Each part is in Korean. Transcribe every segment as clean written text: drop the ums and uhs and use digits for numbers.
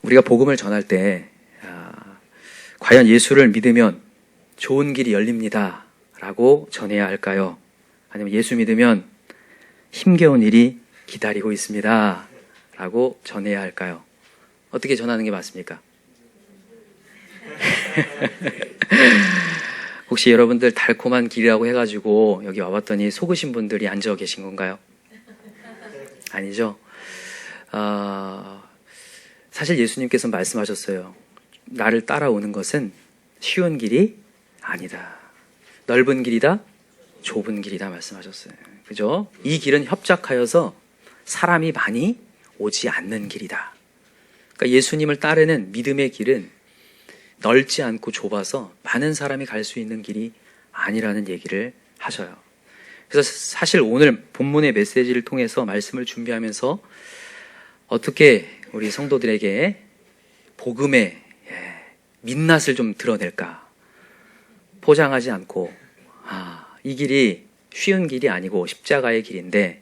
우리가 복음을 전할 때 과연 예수를 믿으면 좋은 길이 열립니다 라고 전해야 할까요? 아니면 예수 믿으면 힘겨운 일이 기다리고 있습니다 라고 전해야 할까요? 어떻게 전하는 게 맞습니까? 혹시 여러분들 달콤한 길이라고 해가지고 여기 와봤더니 속으신 분들이 앉아 계신 건가요? 아니죠. 사실 예수님께서 말씀하셨어요. 나를 따라오는 것은 쉬운 길이 아니다. 넓은 길이다, 좁은 길이다 말씀하셨어요. 그죠? 이 길은 협착하여서 사람이 많이 오지 않는 길이다. 그러니까 예수님을 따르는 믿음의 길은 넓지 않고 좁아서 많은 사람이 갈 수 있는 길이 아니라는 얘기를 하셔요. 그래서 사실 오늘 본문의 메시지를 통해서 말씀을 준비하면서 어떻게 우리 성도들에게 복음의 민낯을 좀 드러낼까? 포장하지 않고 이 길이 쉬운 길이 아니고 십자가의 길인데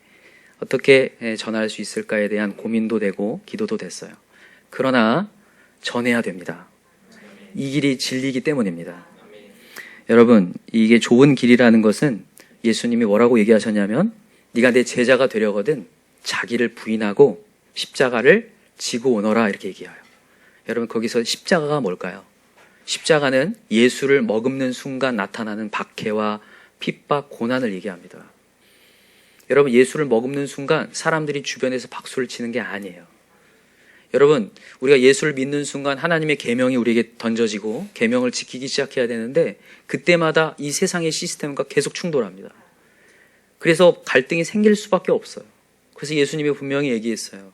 어떻게 전할 수 있을까에 대한 고민도 되고 기도도 됐어요. 그러나 전해야 됩니다. 이 길이 진리이기 때문입니다. 여러분, 이게 좋은 길이라는 것은 예수님이 뭐라고 얘기하셨냐면 네가 내 제자가 되려거든 자기를 부인하고 십자가를 지고 오너라 이렇게 얘기해요. 여러분, 거기서 십자가가 뭘까요? 십자가는 예수를 머금는 순간 나타나는 박해와 핍박, 고난을 얘기합니다. 여러분, 예수를 머금는 순간 사람들이 주변에서 박수를 치는 게 아니에요. 여러분, 우리가 예수를 믿는 순간 하나님의 계명이 우리에게 던져지고 계명을 지키기 시작해야 되는데 그때마다 이 세상의 시스템과 계속 충돌합니다. 그래서 갈등이 생길 수밖에 없어요. 그래서 예수님이 분명히 얘기했어요.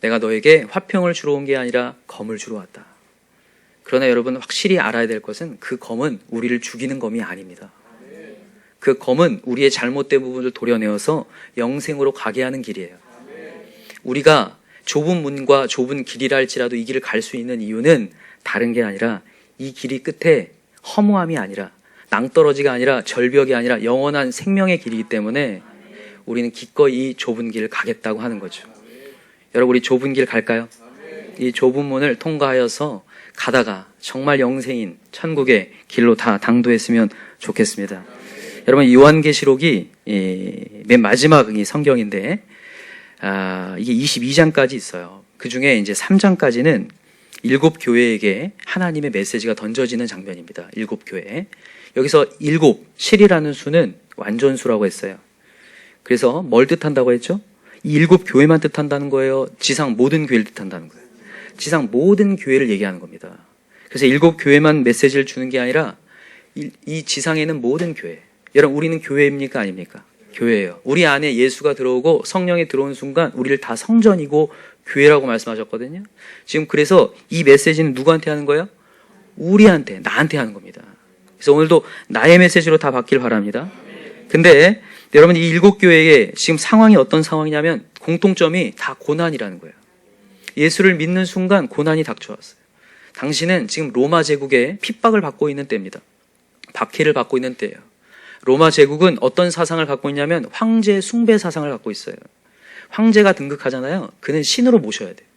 내가 너에게 화평을 주러 온 게 아니라 검을 주러 왔다. 그러나 여러분, 확실히 알아야 될 것은 그 검은 우리를 죽이는 검이 아닙니다. 그 검은 우리의 잘못된 부분을 도려내어서 영생으로 가게 하는 길이에요. 우리가 좁은 문과 좁은 길이라 할지라도 이 길을 갈 수 있는 이유는 다른 게 아니라 이 길이 끝에 허무함이 아니라 낭떠러지가 아니라 절벽이 아니라 영원한 생명의 길이기 때문에 우리는 기꺼이 이 좁은 길을 가겠다고 하는 거죠. 여러분, 우리 좁은 길 갈까요? 이 좁은 문을 통과하여서 가다가 정말 영생인 천국의 길로 다 당도했으면 좋겠습니다. 여러분, 요한계시록이 맨 마지막 이 성경인데 이게 22장까지 있어요. 그 중에 이제 3장까지는 7교회에게 하나님의 메시지가 던져지는 장면입니다. 7교회. 여기서 7이라는 수는 완전수라고 했어요. 그래서 뭘 뜻한다고 했죠? 이 7교회만 뜻한다는 거예요? 지상 모든 교회를 뜻한다는 거예요? 지상 모든 교회를 얘기하는 겁니다. 그래서 7교회만 메시지를 주는 게 아니라 이 지상에는 모든 교회. 여러분, 우리는 교회입니까? 아닙니까? 교회예요. 우리 안에 예수가 들어오고 성령이 들어온 순간 우리를 다 성전이고 교회라고 말씀하셨거든요. 지금 그래서 이 메시지는 누구한테 하는 거예요? 우리한테, 나한테 하는 겁니다. 그래서 오늘도 나의 메시지로 다 받길 바랍니다. 근데 여러분, 이 7교회의 지금 상황이 어떤 상황이냐면 공통점이 다 고난이라는 거예요. 예수를 믿는 순간 고난이 닥쳐왔어요. 당신은 지금 로마 제국의 핍박을 받고 있는 때입니다. 박해를 받고 있는 때예요. 로마 제국은 어떤 사상을 갖고 있냐면 황제 숭배 사상을 갖고 있어요. 황제가 등극하잖아요. 그는 신으로 모셔야 돼요.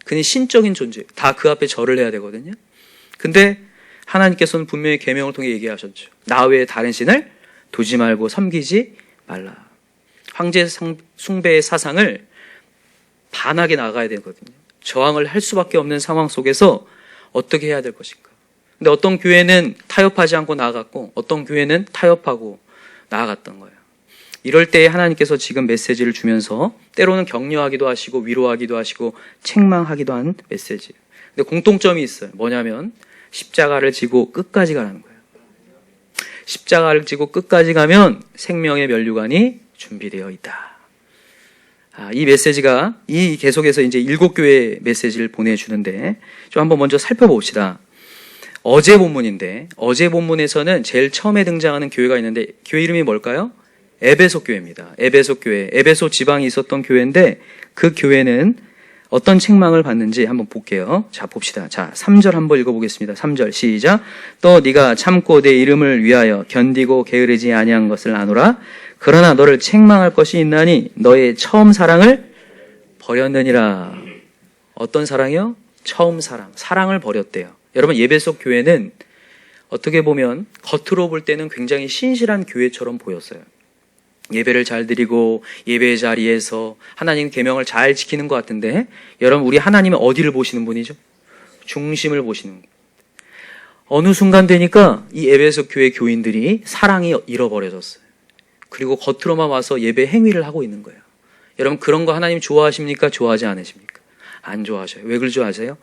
그는 신적인 존재예요. 다 그 앞에 절을 해야 되거든요. 근데 하나님께서는 분명히 계명을 통해 얘기하셨죠. 나 외에 다른 신을 두지 말고 섬기지 말라. 황제 숭배의 사상을 반하게 나가야 되거든요. 저항을 할 수밖에 없는 상황 속에서 어떻게 해야 될 것인가. 근데 어떤 교회는 타협하지 않고 나아갔고 어떤 교회는 타협하고 나아갔던 거예요. 이럴 때 하나님께서 지금 메시지를 주면서 때로는 격려하기도 하시고 위로하기도 하시고 책망하기도 하는 메시지. 근데 공통점이 있어요. 뭐냐면 십자가를 지고 끝까지 가라는 거예요. 십자가를 지고 끝까지 가면 생명의 면류관이 준비되어 있다. 이 메시지가 계속해서 이제 7교회 메시지를 보내주는데 좀 한번 먼저 살펴봅시다. 어제 본문인데 어제 본문에서는 제일 처음에 등장하는 교회가 있는데 교회 이름이 뭘까요? 에베소 교회입니다. 에베소 교회, 에베소 지방이 있었던 교회인데 그 교회는 어떤 책망을 받는지 한번 볼게요. 자, 봅시다. 자, 3절 한번 읽어보겠습니다. 3절 시작. 또 네가 참고 내 이름을 위하여 견디고 게으르지 아니한 것을 아노라. 그러나 너를 책망할 것이 있나니 너의 처음 사랑을 버렸느니라. 어떤 사랑이요? 처음 사랑을 버렸대요. 여러분, 예배 속 교회는 어떻게 보면 겉으로 볼 때는 굉장히 신실한 교회처럼 보였어요. 예배를 잘 드리고 예배 자리에서 하나님 계명을 잘 지키는 것 같은데, 여러분, 우리 하나님은 어디를 보시는 분이죠? 중심을 보시는 분. 어느 순간 되니까 이 에베소 교회 교인들이 사랑이 잃어버려졌어요. 그리고 겉으로만 와서 예배 행위를 하고 있는 거예요. 여러분, 그런 거 하나님 좋아하십니까? 좋아하지 않으십니까? 안 좋아하셔요. 왜 그러지 아세요?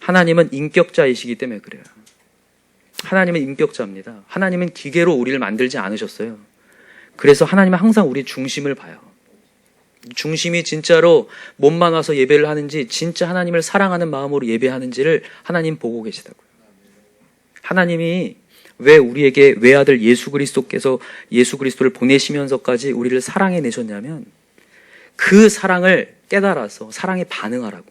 하나님은 인격자이시기 때문에 그래요. 하나님은 인격자입니다. 하나님은 기계로 우리를 만들지 않으셨어요. 그래서 하나님은 항상 우리 중심을 봐요. 중심이 진짜로 몸만 와서 예배를 하는지, 진짜 하나님을 사랑하는 마음으로 예배하는지를 하나님 보고 계시다고요. 하나님이 왜 우리에게 외아들 예수 그리스도를 보내시면서까지 우리를 사랑해 내셨냐면, 그 사랑을 깨달아서 사랑에 반응하라고.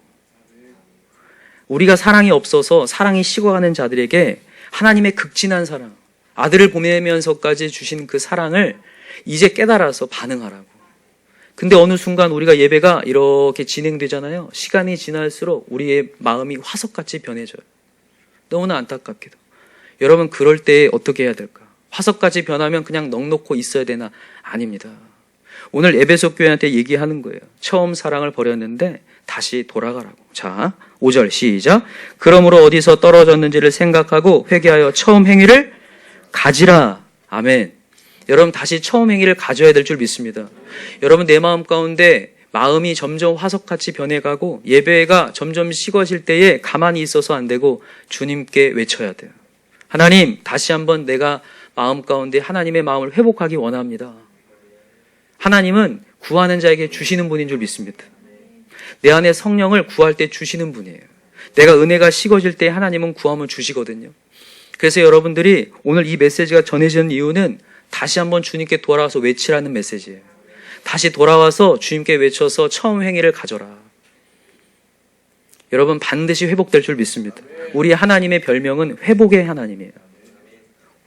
우리가 사랑이 없어서 사랑이 식어가는 자들에게 하나님의 극진한 사랑, 아들을 보내면서까지 주신 그 사랑을 이제 깨달아서 반응하라고. 근데 어느 순간 우리가 예배가 이렇게 진행되잖아요. 시간이 지날수록 우리의 마음이 화석같이 변해져요. 너무나 안타깝게도. 여러분, 그럴 때 어떻게 해야 될까? 화석같이 변하면 그냥 넋놓고 있어야 되나? 아닙니다. 오늘 에베소 교회한테 얘기하는 거예요. 처음 사랑을 버렸는데 다시 돌아가라고. 자, 5절 시작. 그러므로 어디서 떨어졌는지를 생각하고 회개하여 처음 행위를 가지라. 아멘. 여러분, 다시 처음 행위를 가져야 될 줄 믿습니다. 여러분, 내 마음 가운데 마음이 점점 화석같이 변해가고 예배가 점점 식어질 때에 가만히 있어서 안 되고 주님께 외쳐야 돼요. 하나님, 다시 한번 내가 마음 가운데 하나님의 마음을 회복하기 원합니다. 하나님은 구하는 자에게 주시는 분인 줄 믿습니다. 내 안에 성령을 구할 때 주시는 분이에요. 내가 은혜가 식어질 때 하나님은 구하면 주시거든요. 그래서 여러분들이 오늘 이 메시지가 전해지는 이유는 다시 한번 주님께 돌아와서 외치라는 메시지예요. 다시 돌아와서 주님께 외쳐서 처음 행위를 가져라. 여러분, 반드시 회복될 줄 믿습니다. 우리 하나님의 별명은 회복의 하나님이에요.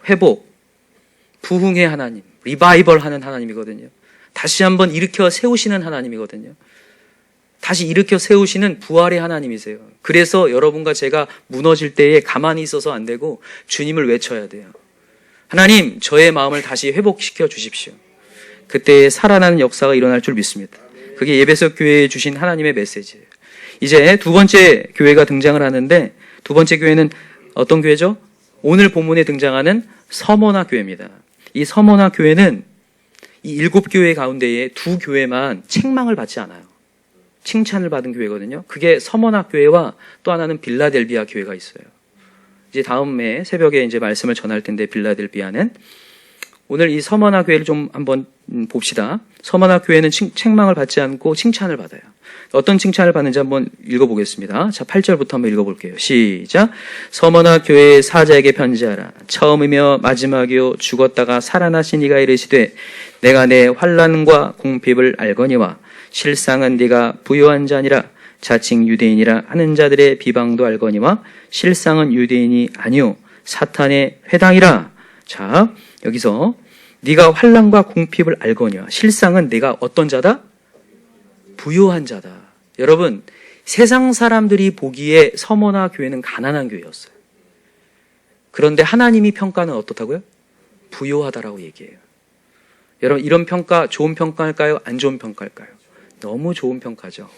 회복, 부흥의 하나님, 리바이벌 하는 하나님이거든요. 다시 한번 일으켜 세우시는 하나님이거든요. 다시 일으켜 세우시는 부활의 하나님이세요. 그래서 여러분과 제가 무너질 때에 가만히 있어서 안 되고 주님을 외쳐야 돼요. 하나님, 저의 마음을 다시 회복시켜 주십시오. 그때 살아나는 역사가 일어날 줄 믿습니다. 그게 예배석 교회에 주신 하나님의 메시지예요. 이제 두 번째 교회가 등장을 하는데, 두 번째 교회는 어떤 교회죠? 오늘 본문에 등장하는 서머나 교회입니다. 이 서머나 교회는 이 7교회 가운데에 2교회만 책망을 받지 않아요. 칭찬을 받은 교회거든요. 그게 서머나 교회와 또 하나는 빌라델비아 교회가 있어요. 이제 다음에 새벽에 이제 말씀을 전할 텐데, 빌라델비아는 오늘 이 서머나 교회를 좀 한번 봅시다. 서머나 교회는 책망을 받지 않고 칭찬을 받아요. 어떤 칭찬을 받는지 한번 읽어보겠습니다. 자, 8절부터 한번 읽어볼게요. 시작. 서머나 교회의 사자에게 편지하라. 처음이며 마지막이요 죽었다가 살아나신 이가 이르시되, 내가 내 환난과 궁핍을 알거니와 실상은 네가 부요한 자니라. 자칭 유대인이라 하는 자들의 비방도 알거니와 실상은 유대인이 아니요 사탄의 회당이라. 자, 여기서 네가 환난과 궁핍을 알거니와 실상은 네가 어떤 자다? 부요한 자다. 여러분, 세상 사람들이 보기에 서머나 교회는 가난한 교회였어요. 그런데 하나님이 평가는 어떻다고요? 부요하다라고 얘기해요. 여러분, 이런 평가 좋은 평가일까요? 안 좋은 평가일까요? 너무 좋은 평가죠.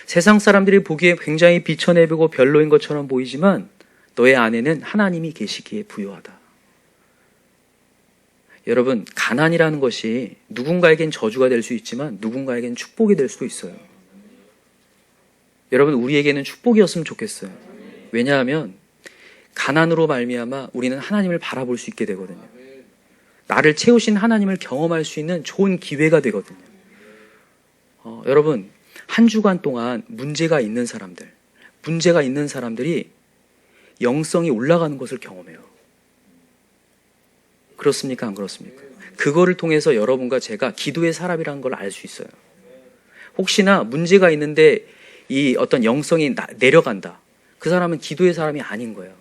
세상 사람들이 보기에 굉장히 비천해보고 별로인 것처럼 보이지만 너의 안에는 하나님이 계시기에 부요하다. 여러분, 가난이라는 것이 누군가에겐 저주가 될 수 있지만 누군가에겐 축복이 될 수도 있어요. 여러분, 우리에게는 축복이었으면 좋겠어요. 왜냐하면 가난으로 말미암아 우리는 하나님을 바라볼 수 있게 되거든요. 나를 채우신 하나님을 경험할 수 있는 좋은 기회가 되거든요. 여러분, 한 주간 동안 문제가 있는 사람들이 영성이 올라가는 것을 경험해요. 그렇습니까? 안 그렇습니까? 그거를 통해서 여러분과 제가 기도의 사람이라는 걸 알 수 있어요. 혹시나 문제가 있는데 이 어떤 영성이 내려간다. 그 사람은 기도의 사람이 아닌 거예요.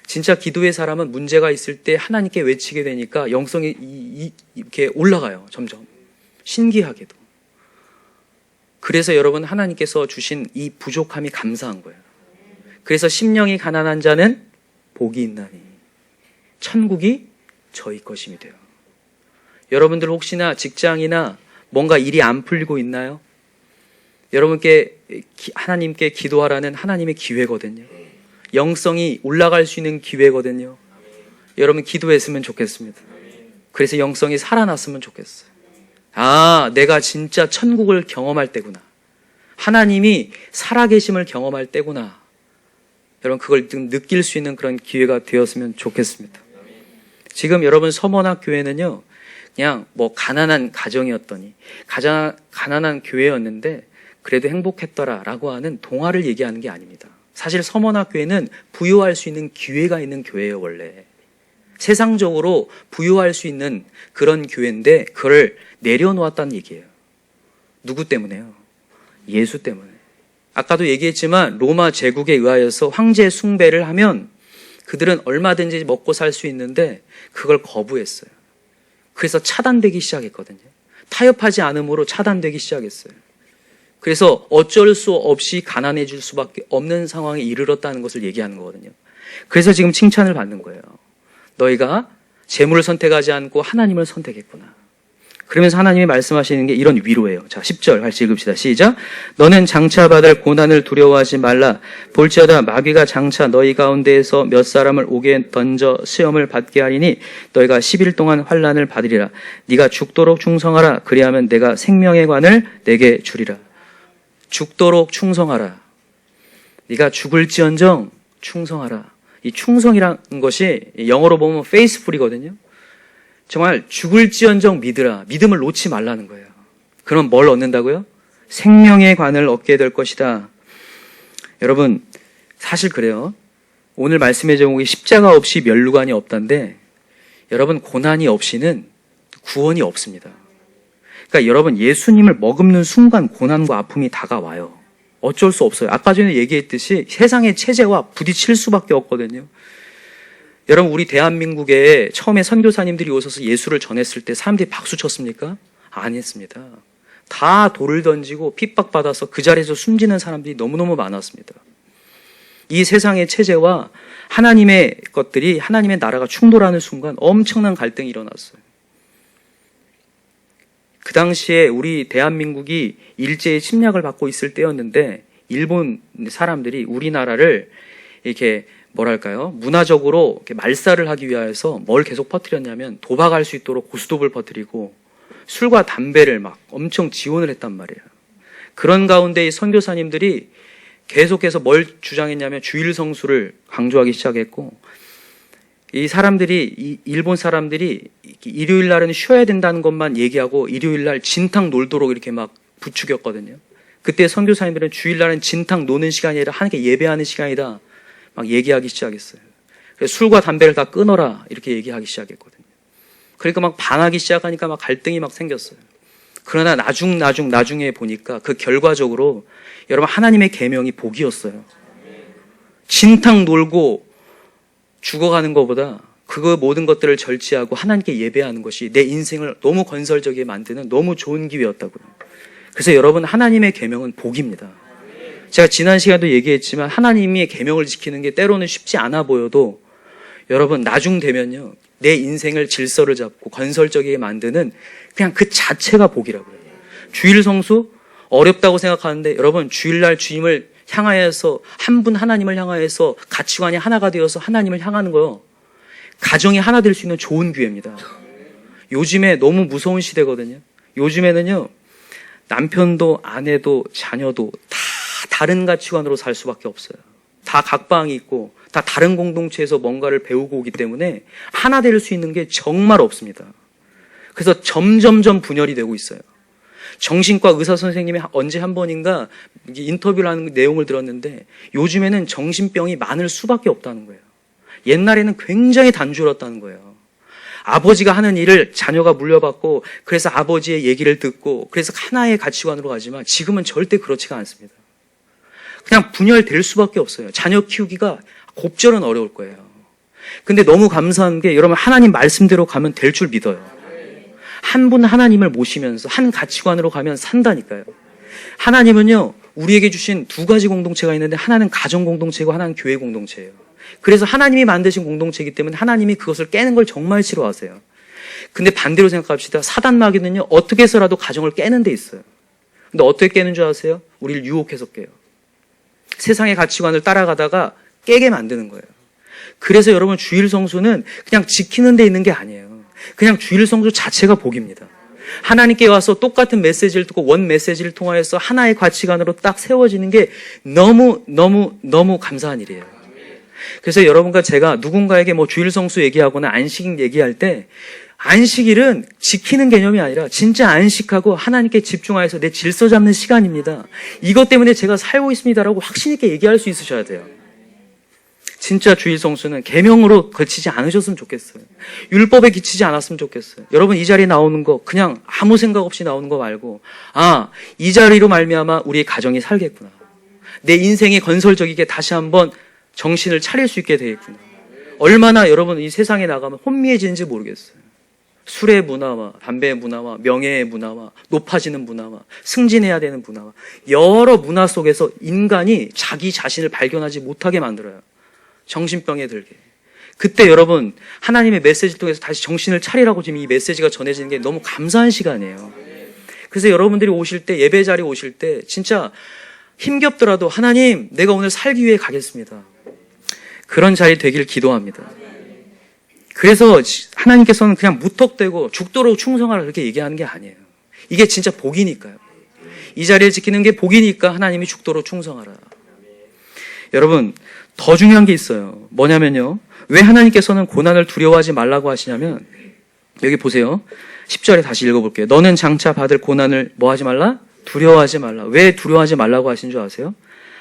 진짜 기도의 사람은 문제가 있을 때 하나님께 외치게 되니까 영성이 이렇게 올라가요. 점점. 신기하게도. 그래서 여러분 하나님께서 주신 이 부족함이 감사한 거예요. 그래서 심령이 가난한 자는 복이 있나니 천국이 저희 것임이 돼요. 여러분들 혹시나 직장이나 뭔가 일이 안 풀리고 있나요? 여러분께 하나님께 기도하라는 하나님의 기회거든요. 영성이 올라갈 수 있는 기회거든요. 여러분 기도했으면 좋겠습니다. 그래서 영성이 살아났으면 좋겠어요. 아, 내가 진짜 천국을 경험할 때구나. 하나님이 살아계심을 경험할 때구나. 여러분 그걸 느낄 수 있는 그런 기회가 되었으면 좋겠습니다. 지금 여러분 서머낙 교회는요, 그냥 뭐 가난한 가정이었더니 가난한 교회였는데 그래도 행복했더라라고 하는 동화를 얘기하는 게 아닙니다. 사실 서머낙 교회는 부유할 수 있는 기회가 있는 교회예요. 원래 세상적으로 부유할 수 있는 그런 교회인데 그걸 내려놓았다는 얘기예요. 누구 때문에요? 예수 때문에. 아까도 얘기했지만 로마 제국에 의하여서 황제 숭배를 하면 그들은 얼마든지 먹고 살 수 있는데 그걸 거부했어요. 그래서 차단되기 시작했거든요. 타협하지 않음으로 차단되기 시작했어요. 그래서 어쩔 수 없이 가난해질 수밖에 없는 상황에 이르렀다는 것을 얘기하는 거거든요. 그래서 지금 칭찬을 받는 거예요. 너희가 재물을 선택하지 않고 하나님을 선택했구나. 그러면서 하나님이 말씀하시는 게 이런 위로예요. 자, 10절 같이 읽읍시다. 시작. 너는 장차 받을 고난을 두려워하지 말라. 볼지어다 마귀가 장차 너희 가운데에서 몇 사람을 오게 던져 시험을 받게 하리니 너희가 10일 동안 환난을 받으리라. 네가 죽도록 충성하라. 그리하면 내가 생명의 관을 내게 주리라. 죽도록 충성하라. 네가 죽을지언정 충성하라. 이 충성이라는 것이 영어로 보면 faithful이거든요. 정말 죽을지언정 믿으라. 믿음을 놓지 말라는 거예요. 그럼 뭘 얻는다고요? 생명의 관을 얻게 될 것이다. 여러분 사실 그래요. 오늘 말씀의 제목이 십자가 없이 면류관이 없다인데 여러분 고난이 없이는 구원이 없습니다. 그러니까 여러분 예수님을 머금는 순간 고난과 아픔이 다가와요. 어쩔 수 없어요. 아까 전에 얘기했듯이 세상의 체제와 부딪힐 수밖에 없거든요. 여러분 우리 대한민국에 처음에 선교사님들이 오셔서 예수를 전했을 때 사람들이 박수 쳤습니까? 안 했습니다. 다 돌을 던지고 핍박받아서 그 자리에서 숨지는 사람들이 너무너무 많았습니다. 이 세상의 체제와 하나님의 것들이 하나님의 나라가 충돌하는 순간 엄청난 갈등이 일어났어요. 그 당시에 우리 대한민국이 일제의 침략을 받고 있을 때였는데 일본 사람들이 우리나라를 이렇게 뭐랄까요? 문화적으로 이렇게 말살을 하기 위해서 뭘 계속 퍼뜨렸냐면 도박할 수 있도록 고스톱을 퍼뜨리고 술과 담배를 막 엄청 지원을 했단 말이에요. 그런 가운데 이 선교사님들이 계속해서 뭘 주장했냐면 주일 성수를 강조하기 시작했고 이 사람들이 이 일본 사람들이 일요일 날은 쉬어야 된다는 것만 얘기하고 일요일 날 진탕 놀도록 이렇게 막 부추겼거든요. 그때 선교사님들은 주일 날은 진탕 노는 시간이 아니라 하나님께 예배하는 시간이다. 막 얘기하기 시작했어요. 그래서 술과 담배를 다 끊어라 이렇게 얘기하기 시작했거든요. 그러니까 막 반하기 시작하니까 막 갈등이 막 생겼어요. 그러나 나중에 보니까 그 결과적으로 여러분 하나님의 계명이 복이었어요. 진탕 놀고 죽어가는 것보다 그거 모든 것들을 절제하고 하나님께 예배하는 것이 내 인생을 너무 건설적이게 만드는 너무 좋은 기회였다고요. 그래서 여러분 하나님의 계명은 복입니다. 제가 지난 시간에도 얘기했지만 하나님의 계명을 지키는 게 때로는 쉽지 않아 보여도 여러분 나중 되면요 내 인생을 질서를 잡고 건설적이게 만드는 그냥 그 자체가 복이라고요. 주일 성수 어렵다고 생각하는데 여러분 주일날 주님을 향하여서 한 분 하나님을 향하여서 가치관이 하나가 되어서 하나님을 향하는 거요. 가정이 하나 될 수 있는 좋은 기회입니다. 요즘에 너무 무서운 시대거든요. 요즘에는요 남편도 아내도 자녀도 다 다른 가치관으로 살 수밖에 없어요. 다 각방이 있고 다 다른 공동체에서 뭔가를 배우고 오기 때문에 하나 될 수 있는 게 정말 없습니다. 그래서 점점점 분열이 되고 있어요. 정신과 의사 선생님이 언제 한 번인가 인터뷰를 하는 내용을 들었는데 요즘에는 정신병이 많을 수밖에 없다는 거예요. 옛날에는 굉장히 단조로웠다는 거예요. 아버지가 하는 일을 자녀가 물려받고 그래서 아버지의 얘기를 듣고 그래서 하나의 가치관으로 가지만 지금은 절대 그렇지가 않습니다. 그냥 분열될 수밖에 없어요. 자녀 키우기가 곱절은 어려울 거예요. 근데 너무 감사한 게 여러분 하나님 말씀대로 가면 될 줄 믿어요. 한 분 하나님을 모시면서 한 가치관으로 가면 산다니까요. 하나님은요, 우리에게 주신 두 가지 공동체가 있는데 하나는 가정 공동체고 하나는 교회 공동체예요. 그래서 하나님이 만드신 공동체이기 때문에 하나님이 그것을 깨는 걸 정말 싫어하세요. 근데 반대로 생각합시다. 사단 마귀는요, 어떻게 해서라도 가정을 깨는 데 있어요. 근데 어떻게 깨는 줄 아세요? 우리를 유혹해서 깨요. 세상의 가치관을 따라가다가 깨게 만드는 거예요. 그래서 여러분, 주일 성수는 그냥 지키는 데 있는 게 아니에요. 그냥 주일 성수 자체가 복입니다. 하나님께 와서 똑같은 메시지를 듣고 원 메시지를 통하여서 하나의 가치관으로 딱 세워지는 게 너무 감사한 일이에요. 그래서 여러분과 제가 누군가에게 뭐 주일 성수 얘기하거나 안식 얘기할 때 안식일은 지키는 개념이 아니라 진짜 안식하고 하나님께 집중하여서 내 질서 잡는 시간입니다. 이것 때문에 제가 살고 있습니다라고 확신 있게 얘기할 수 있으셔야 돼요. 진짜 주일 성수는 계명으로 거치지 않으셨으면 좋겠어요. 율법에 기치지 않았으면 좋겠어요. 여러분, 이 자리에 나오는 거 그냥 아무 생각 없이 나오는 거 말고, 이 자리로 말미암아 우리의 가정이 살겠구나. 내 인생이 건설적이게 다시 한번 정신을 차릴 수 있게 되겠구나. 얼마나 여러분 이 세상에 나가면 혼미해지는지 모르겠어요. 술의 문화와 담배의 문화와 명예의 문화와 높아지는 문화와 승진해야 되는 문화와 여러 문화 속에서 인간이 자기 자신을 발견하지 못하게 만들어요. 정신병에 들게. 그때 여러분, 하나님의 메시지를 통해서 다시 정신을 차리라고 지금 이 메시지가 전해지는 게 너무 감사한 시간이에요. 그래서 여러분들이 오실 때, 예배 자리에 오실 때 진짜 힘겹더라도 하나님, 내가 오늘 살기 위해 가겠습니다. 그런 자리 되길 기도합니다. 그래서 하나님께서는 그냥 무턱대고 죽도록 충성하라 그렇게 얘기하는 게 아니에요. 이게 진짜 복이니까요. 이 자리를 지키는 게 복이니까 하나님이 죽도록 충성하라. 여러분, 더 중요한 게 있어요. 뭐냐면요, 왜 하나님께서는 고난을 두려워하지 말라고 하시냐면, 여기 보세요. 10절에 다시 읽어볼게요. 너는 장차 받을 고난을 뭐 하지 말라? 두려워하지 말라. 왜 두려워하지 말라고 하신 줄 아세요?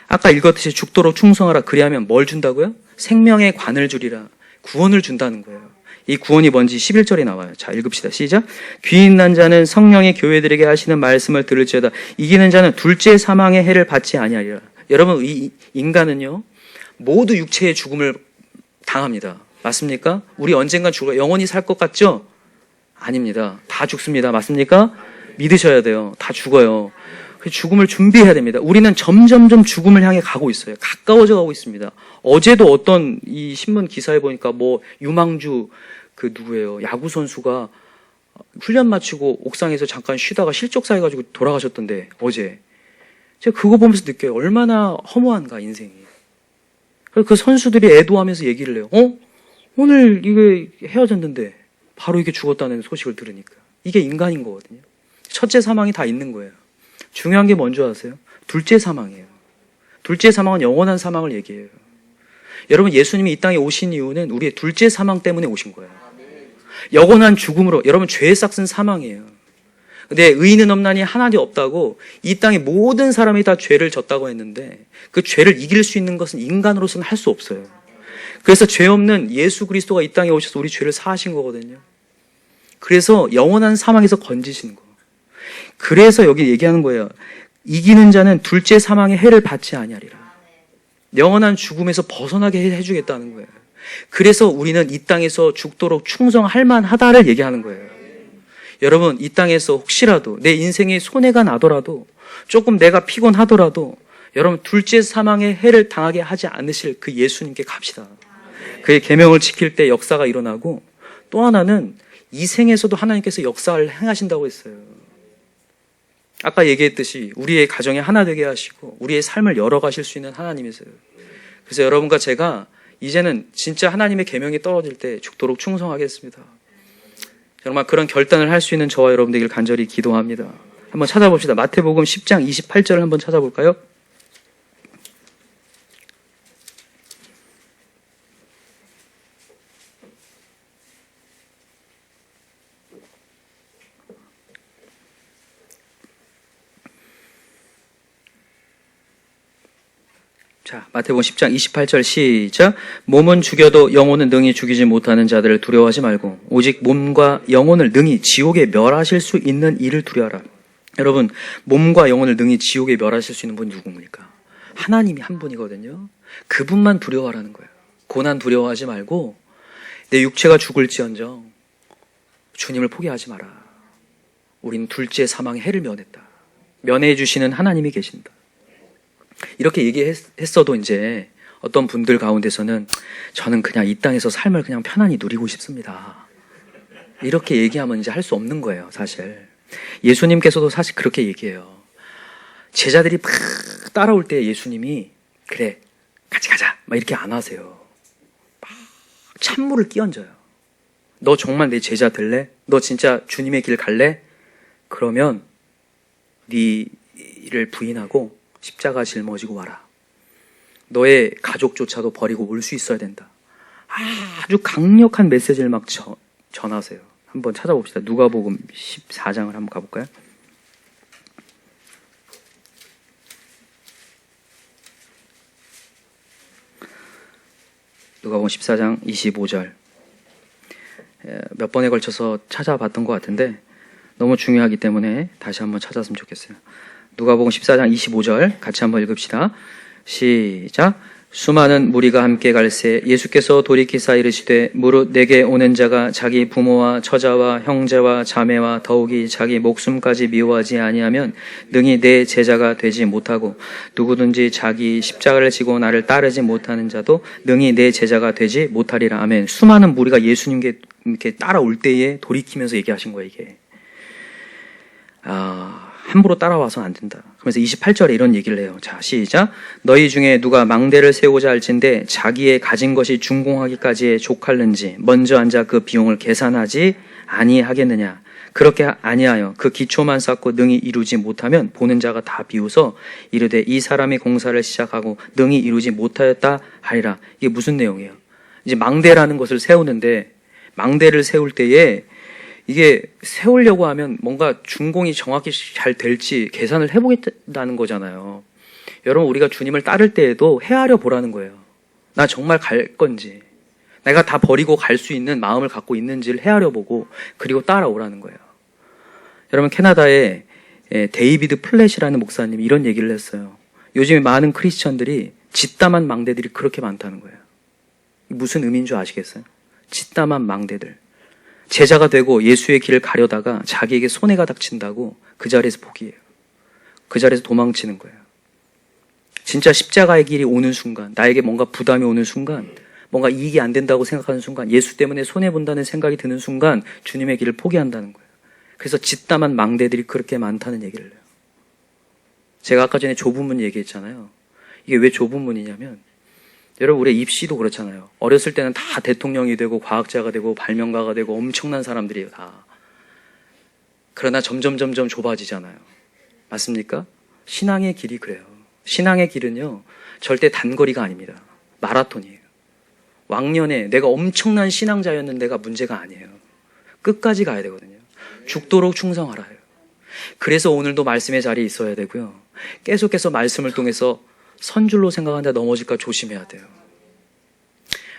아까 읽었듯이 죽도록 충성하라. 그리하면 뭘 준다고요? 생명의 관을 주리라. 구원을 준다는 거예요. 이 구원이 뭔지 11절에 나와요. 자, 읽읍시다. 시작. 귀 있는 자는 성령의 교회들에게 하시는 말씀을 들을지어다. 이기는 자는 둘째 사망의 해를 받지 아니하리라. 여러분, 이 인간은요, 모두 육체의 죽음을 당합니다. 맞습니까? 우리 언젠간 죽어요. 영원히 살 것 같죠? 아닙니다. 다 죽습니다. 맞습니까? 믿으셔야 돼요. 다 죽어요. 죽음을 준비해야 됩니다. 우리는 점점점 죽음을 향해 가고 있어요. 가까워져 가고 있습니다. 어제도 어떤 이 신문 기사에 보니까 뭐 유망주 그 누구예요? 야구 선수가 훈련 마치고 옥상에서 잠깐 쉬다가 실족사 해가지고 돌아가셨던데, 어제. 제가 그거 보면서 느껴요. 얼마나 허무한가, 인생이. 그 선수들이 애도하면서 얘기를 해요. 오늘 이게 헤어졌는데 바로 이게 죽었다는 소식을 들으니까. 이게 인간인 거거든요. 첫째 사망이 다 있는 거예요. 중요한 게 뭔지 아세요? 둘째 사망이에요. 둘째 사망은 영원한 사망을 얘기해요. 여러분, 예수님이 이 땅에 오신 이유는 우리의 둘째 사망 때문에 오신 거예요. 영원한 죽음으로. 여러분, 죄의 싹은 사망이에요. 근데 의인은 없나니 하나도 없다고 이 땅의 모든 사람이 다 죄를 졌다고 했는데, 그 죄를 이길 수 있는 것은 인간으로서는 할 수 없어요. 그래서 죄 없는 예수 그리스도가 이 땅에 오셔서 우리 죄를 사하신 거거든요. 그래서 영원한 사망에서 건지시는 거. 그래서 여기 얘기하는 거예요. 이기는 자는 둘째 사망의 해를 받지 아니하리라. 영원한 죽음에서 벗어나게 해주겠다는 거예요. 그래서 우리는 이 땅에서 죽도록 충성할 만하다를 얘기하는 거예요. 여러분, 이 땅에서 혹시라도 내 인생에 손해가 나더라도, 조금 내가 피곤하더라도, 여러분, 둘째 사망의 해를 당하게 하지 않으실 그 예수님께 갑시다. 그의 계명을 지킬 때 역사가 일어나고, 또 하나는 이 생에서도 하나님께서 역사를 행하신다고 했어요. 아까 얘기했듯이 우리의 가정에 하나 되게 하시고 우리의 삶을 열어가실 수 있는 하나님이세요. 그래서 여러분과 제가 이제는 진짜 하나님의 계명이 떨어질 때 죽도록 충성하겠습니다. 정말 그런 결단을 할 수 있는 저와 여러분 되길 간절히 기도합니다. 한번 찾아봅시다. 마태복음 10장 28절을 한번 찾아볼까요? 자, 마태복음 10장 28절 시작. 몸은 죽여도 영혼은 능히 죽이지 못하는 자들을 두려워하지 말고 오직 몸과 영혼을 능히 지옥에 멸하실 수 있는 이를 두려워하라. 여러분, 몸과 영혼을 능히 지옥에 멸하실 수 있는 분이 누굽니까? 하나님이 한 분이거든요. 그분만 두려워하라는 거예요. 고난 두려워하지 말고 내 육체가 죽을지언정 주님을 포기하지 마라. 우리는 둘째 사망의 해를 면했다. 면회해 주시는 하나님이 계신다. 이렇게 얘기했어도 이제 어떤 분들 가운데서는 저는 그냥 이 땅에서 삶을 그냥 편안히 누리고 싶습니다. 이렇게 얘기하면 이제 할 수 없는 거예요, 사실. 예수님께서도 사실 그렇게 얘기해요. 제자들이 막 따라올 때 예수님이 그래, 같이 가자. 막 이렇게 안 하세요. 막 찬물을 끼얹어요. 너 정말 내 제자 될래? 너 진짜 주님의 길 갈래? 그러면 네 일을 부인하고 십자가 짊어지고 와라. 너의 가족조차도 버리고 올 수 있어야 된다. 아주 강력한 메시지를 막 전하세요. 한번 찾아봅시다. 누가복음 14장을 한번 가볼까요? 누가복음 14장 25절. 몇 번에 걸쳐서 찾아봤던 것 같은데 너무 중요하기 때문에 다시 한번 찾았으면 좋겠어요. 누가복음 14장 25절 같이 한번 읽읍시다. 시작. 수많은 무리가 함께 갈새 예수께서 돌이키사 이르시되 무릇 내게 오는 자가 자기 부모와 처자와 형제와 자매와 더욱이 자기 목숨까지 미워하지 아니하면 능히 내 제자가 되지 못하고 누구든지 자기 십자가를 지고 나를 따르지 못하는 자도 능히 내 제자가 되지 못하리라. 아멘. 수많은 무리가 예수님께 이렇게 따라올 때에 돌이키면서 얘기하신 거예요, 이게. 함부로 따라와서는 안 된다. 그러면서 28절에 이런 얘기를 해요. 자, 시작. 너희 중에 누가 망대를 세우자 할진대 자기의 가진 것이 준공하기까지에 족할는지 먼저 앉아 그 비용을 계산하지 아니하겠느냐. 그렇게 아니하여 그 기초만 쌓고 능히 이루지 못하면 보는 자가 다 비웃어 이르되 이 사람이 공사를 시작하고 능히 이루지 못하였다 하리라. 이게 무슨 내용이에요? 이제 망대라는 것을 세우는데 망대를 세울 때에 이게 세우려고 하면 뭔가 준공이 정확히 잘 될지 계산을 해보겠다는 거잖아요. 여러분, 우리가 주님을 따를 때에도 헤아려 보라는 거예요. 나 정말 갈 건지, 내가 다 버리고 갈 수 있는 마음을 갖고 있는지를 헤아려 보고 그리고 따라오라는 거예요. 여러분, 캐나다의 데이비드 플랫이라는 목사님이 이런 얘기를 했어요. 요즘에 많은 크리스천들이 짓담한 망대들이 그렇게 많다는 거예요. 무슨 의미인 줄 아시겠어요? 짓담한 망대들. 제자가 되고 예수의 길을 가려다가 자기에게 손해가 닥친다고 그 자리에서 포기해요. 그 자리에서 도망치는 거예요. 진짜 십자가의 길이 오는 순간, 나에게 뭔가 부담이 오는 순간, 뭔가 이익이 안 된다고 생각하는 순간, 예수 때문에 손해본다는 생각이 드는 순간 주님의 길을 포기한다는 거예요. 그래서 짓담한 망대들이 그렇게 많다는 얘기를 해요. 제가 아까 전에 좁은 문 얘기했잖아요. 이게 왜 좁은 문이냐면 여러분, 우리 입시도 그렇잖아요. 어렸을 때는 다 대통령이 되고 과학자가 되고 발명가가 되고 엄청난 사람들이에요, 다. 그러나 점점 좁아지잖아요. 맞습니까? 신앙의 길이 그래요. 신앙의 길은요, 절대 단거리가 아닙니다. 마라톤이에요. 왕년에 내가 엄청난 신앙자였는데가 문제가 아니에요. 끝까지 가야 되거든요. 죽도록 충성하라 해요. 그래서 오늘도 말씀의 자리에 있어야 되고요. 계속해서 말씀을 통해서 선줄로 생각하는데 넘어질까 조심해야 돼요.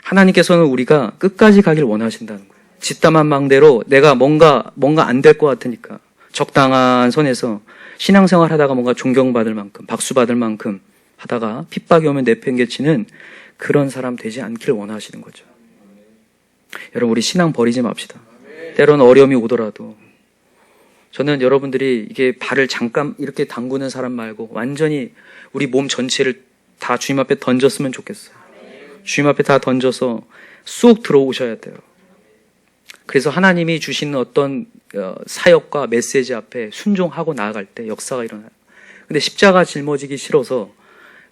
하나님께서는 우리가 끝까지 가길 원하신다는 거예요. 짓담한 망대로 내가 뭔가 안 될 것 같으니까 적당한 선에서 신앙생활 하다가 뭔가 존경받을 만큼, 박수받을 만큼 하다가 핍박이 오면 내팽개치는 그런 사람 되지 않기를 원하시는 거죠. 여러분, 우리 신앙 버리지 맙시다. 때로는 어려움이 오더라도 저는 여러분들이 이게 발을 잠깐 이렇게 담그는 사람 말고 완전히 우리 몸 전체를 다 주님 앞에 던졌으면 좋겠어요. 주님 앞에 다 던져서 쑥 들어오셔야 돼요. 그래서 하나님이 주시는 어떤 사역과 메시지 앞에 순종하고 나아갈 때 역사가 일어나요. 근데 십자가 짊어지기 싫어서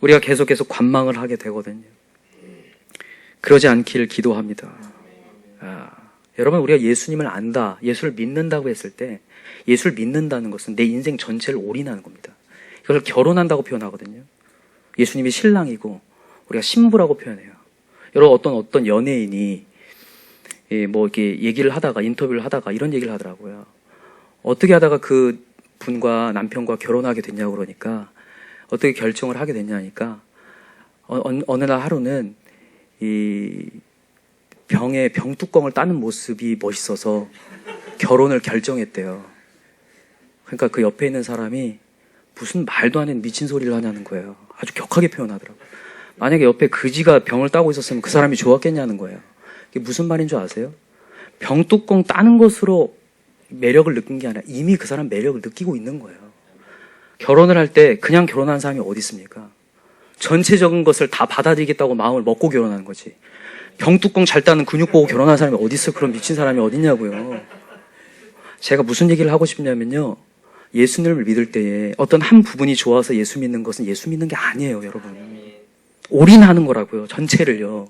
우리가 계속해서 관망을 하게 되거든요. 그러지 않기를 기도합니다. 여러분, 우리가 예수님을 안다, 예수를 믿는다고 했을 때 예수를 믿는다는 것은 내 인생 전체를 올인하는 겁니다. 이걸 결혼한다고 표현하거든요. 예수님이 신랑이고 우리가 신부라고 표현해요. 여러분, 어떤 연예인이 뭐 이렇게 얘기를 하다가 인터뷰를 하다가 이런 얘기를 하더라고요. 어떻게 하다가 그 분과 남편과 결혼하게 됐냐고 그러니까 어떻게 결정을 하게 됐냐니까 어느 날 하루는 이 병에 병뚜껑을 따는 모습이 멋있어서 결혼을 결정했대요. 그러니까 그 옆에 있는 사람이 무슨 말도 안 되는 미친 소리를 하냐는 거예요. 아주 격하게 표현하더라고요. 만약에 옆에 그지가 병을 따고 있었으면 그 사람이 좋았겠냐는 거예요. 이게 무슨 말인 줄 아세요? 병뚜껑 따는 것으로 매력을 느낀 게 아니라 이미 그 사람 매력을 느끼고 있는 거예요. 결혼을 할 때 그냥 결혼하는 사람이 어디 있습니까? 전체적인 것을 다 받아들이겠다고 마음을 먹고 결혼하는 거지. 병뚜껑 잘 따는 근육 보고 결혼하는 사람이 어디 있어? 그런 미친 사람이 어딨냐고요. 제가 무슨 얘기를 하고 싶냐면요. 예수님을 믿을 때에 어떤 한 부분이 좋아서 예수 믿는 것은 예수 믿는 게 아니에요, 여러분. 올인하는 거라고요, 전체를요.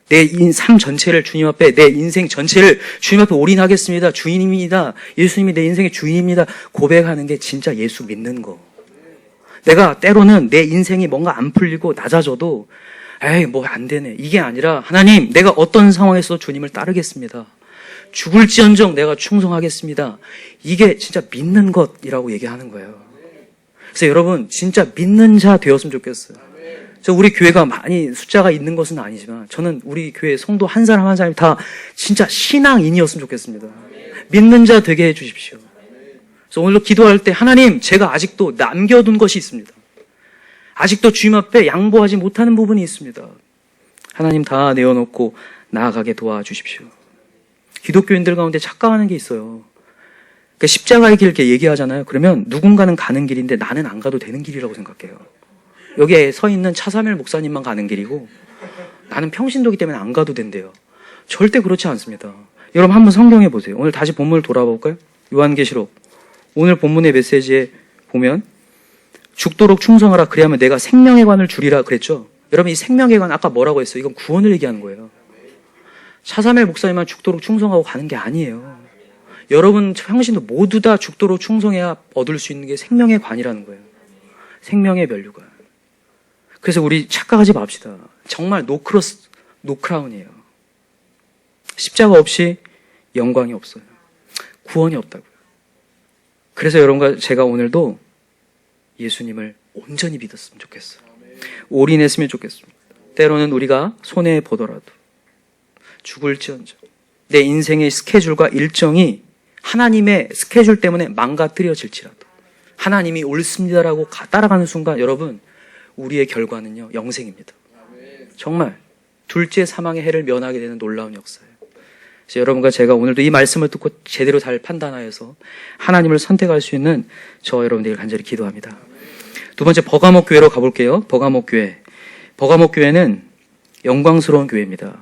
내 삶 전체를 주님 앞에, 내 인생 전체를 주님 앞에 올인하겠습니다. 주인입니다. 예수님이 내 인생의 주인입니다. 고백하는 게 진짜 예수 믿는 거. 내가 때로는 내 인생이 뭔가 안 풀리고 낮아져도 에이 뭐 안 되네. 이게 아니라 하나님 내가 어떤 상황에서 주님을 따르겠습니다. 죽을지언정 내가 충성하겠습니다. 이게 진짜 믿는 것이라고 얘기하는 거예요. 그래서 여러분 진짜 믿는 자 되었으면 좋겠어요. 그래서 우리 교회가 많이 숫자가 있는 것은 아니지만 저는 우리 교회 성도 한 사람 한 사람이 다 진짜 신앙인이었으면 좋겠습니다. 믿는 자 되게 해주십시오. 그래서 오늘도 기도할 때 하나님 제가 아직도 남겨둔 것이 있습니다. 아직도 주님 앞에 양보하지 못하는 부분이 있습니다. 하나님 다 내어놓고 나아가게 도와주십시오. 기독교인들 가운데 착각하는 게 있어요. 그러니까 십자가의 길 이렇게 얘기하잖아요. 그러면 누군가는 가는 길인데 나는 안 가도 되는 길이라고 생각해요. 여기에 서 있는 차사멜 목사님만 가는 길이고 나는 평신도기 때문에 안 가도 된대요. 절대 그렇지 않습니다. 여러분 한번 성경에 보세요. 오늘 다시 본문을 돌아볼까요? 요한계시록 오늘 본문의 메시지에 보면 죽도록 충성하라 그리하면 내가 생명의 관을 주리라 그랬죠. 여러분 이 생명의 관 아까 뭐라고 했어요? 이건 구원을 얘기하는 거예요. 차사멜 목사님만 죽도록 충성하고 가는 게 아니에요. 여러분 평신도 모두 다 죽도록 충성해야 얻을 수 있는 게 생명의 관이라는 거예요. 생명의 면류관. 그래서 우리 착각하지 맙시다. 정말 노크로스, 노크라운이에요. 십자가 없이 영광이 없어요. 구원이 없다고요. 그래서 여러분과 제가 오늘도 예수님을 온전히 믿었으면 좋겠어요. 올인했으면 좋겠습니다. 때로는 우리가 손해보더라도 죽을지언정 내 인생의 스케줄과 일정이 하나님의 스케줄 때문에 망가뜨려질지라도 하나님이 옳습니다라고 따라가는 순간 여러분 우리의 결과는요 영생입니다. 정말 둘째 사망의 해를 면하게 되는 놀라운 역사예요. 그래서 여러분과 제가 오늘도 이 말씀을 듣고 제대로 잘 판단하여서 하나님을 선택할 수 있는 저 여러분들이 간절히 기도합니다. 두 번째 버가목 교회로 가볼게요. 버가목 교회. 버가목 교회는 영광스러운 교회입니다.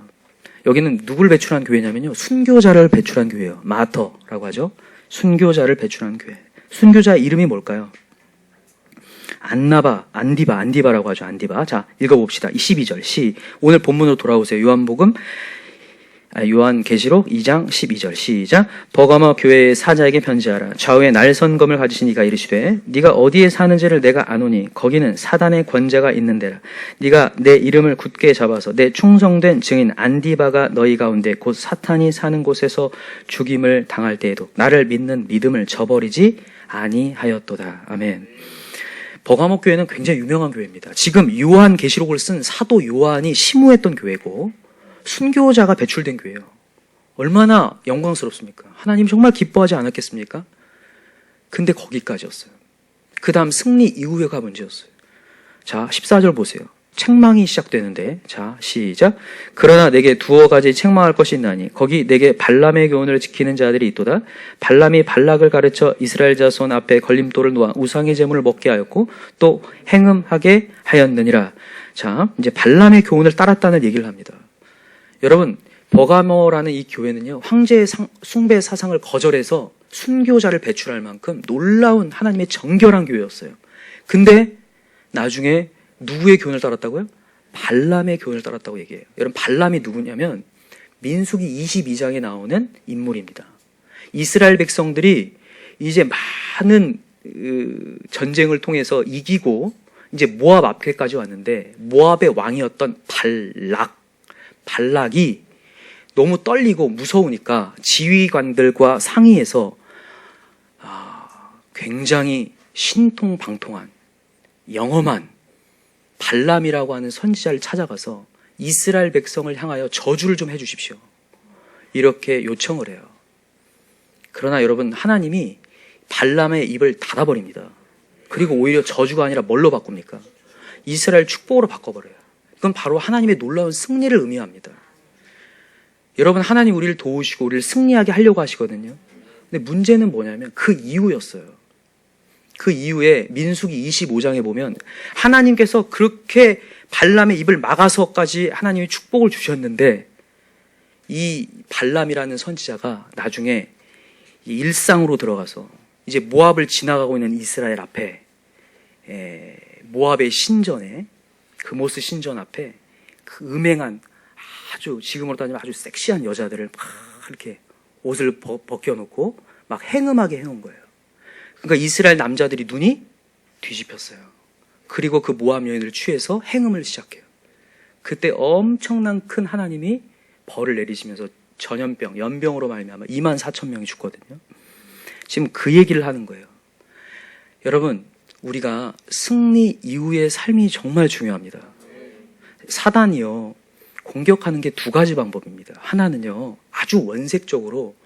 여기는 누굴 배출한 교회냐면요. 순교자를 배출한 교회예요. 마터라고 하죠. 순교자를 배출한 교회. 순교자 이름이 뭘까요? 안디바라고 하죠. 안디바. 자, 읽어봅시다. 12절. 오늘 본문으로 돌아오세요. 요한계시록 2장 12절 시작. 버가모 교회의 사자에게 편지하라. 좌우에 날선검을 가지신 이가 이르시되 네가 어디에 사는지를 내가 아노니 거기는 사단의 권자가 있는 데라. 네가 내 이름을 굳게 잡아서 내 충성된 증인 안디바가 너희 가운데 곧 사탄이 사는 곳에서 죽임을 당할 때에도 나를 믿는 믿음을 저버리지 아니하였도다. 아멘. 버가모 교회는 굉장히 유명한 교회입니다. 지금 요한계시록을 쓴 사도 요한이 심우했던 교회고 순교자가 배출된 교회예요. 얼마나 영광스럽습니까? 하나님 정말 기뻐하지 않았겠습니까? 근데 거기까지였어요. 그 다음 승리 이후에가 문제였어요. 자, 14절 보세요. 책망이 시작되는데, 자, 시작. 그러나 내게 두어 가지 책망할 것이 있나니 거기 내게 발람의 교훈을 지키는 자들이 있도다. 발람이 발락을 가르쳐 이스라엘 자손 앞에 걸림돌을 놓아 우상의 제물을 먹게 하였고 또 행음하게 하였느니라. 자, 이제 발람의 교훈을 따랐다는 얘기를 합니다. 여러분, 버가모라는 이 교회는요, 황제의 숭배 사상을 거절해서 순교자를 배출할 만큼 놀라운 하나님의 정결한 교회였어요. 근데 나중에 누구의 교훈을 따랐다고요? 발람의 교훈을 따랐다고 얘기해요. 여러분, 발람이 누구냐면 민수기 22장에 나오는 인물입니다. 이스라엘 백성들이 이제 많은 전쟁을 통해서 이기고 이제 모압 앞에까지 왔는데 모압의 왕이었던 발락이 너무 떨리고 무서우니까 지휘관들과 상의해서 굉장히 신통방통한 영험한 발람이라고 하는 선지자를 찾아가서 이스라엘 백성을 향하여 저주를 좀 해주십시오. 이렇게 요청을 해요. 그러나 여러분 하나님이 발람의 입을 닫아버립니다. 그리고 오히려 저주가 아니라 뭘로 바꿉니까? 이스라엘 축복으로 바꿔버려요. 그건 바로 하나님의 놀라운 승리를 의미합니다. 여러분 하나님 우리를 도우시고 우리를 승리하게 하려고 하시거든요. 근데 문제는 뭐냐면 그 이후였어요. 그 이후에 민수기 25장에 보면 하나님께서 그렇게 발람의 입을 막아서까지 하나님이 축복을 주셨는데 이 발람이라는 선지자가 나중에 이 일상으로 들어가서 이제 모압을 지나가고 있는 이스라엘 앞에 모압의 신전에 그모스 신전 앞에 그 음행한 아주 지금으로 따지면 아주 섹시한 여자들을 막 이렇게 옷을 벗겨놓고 막 행음하게 해놓은 거예요. 그러니까 이스라엘 남자들이 눈이 뒤집혔어요. 그리고 그 모압 여인을 취해서 행음을 시작해요. 그때 엄청난 큰 하나님이 벌을 내리시면서 전염병, 연병으로 말미암아 24,000명이 죽거든요. 지금 그 얘기를 하는 거예요. 여러분, 우리가 승리 이후의 삶이 정말 중요합니다. 사단이요, 공격하는 게 두 가지 방법입니다. 하나는요, 아주 원색적으로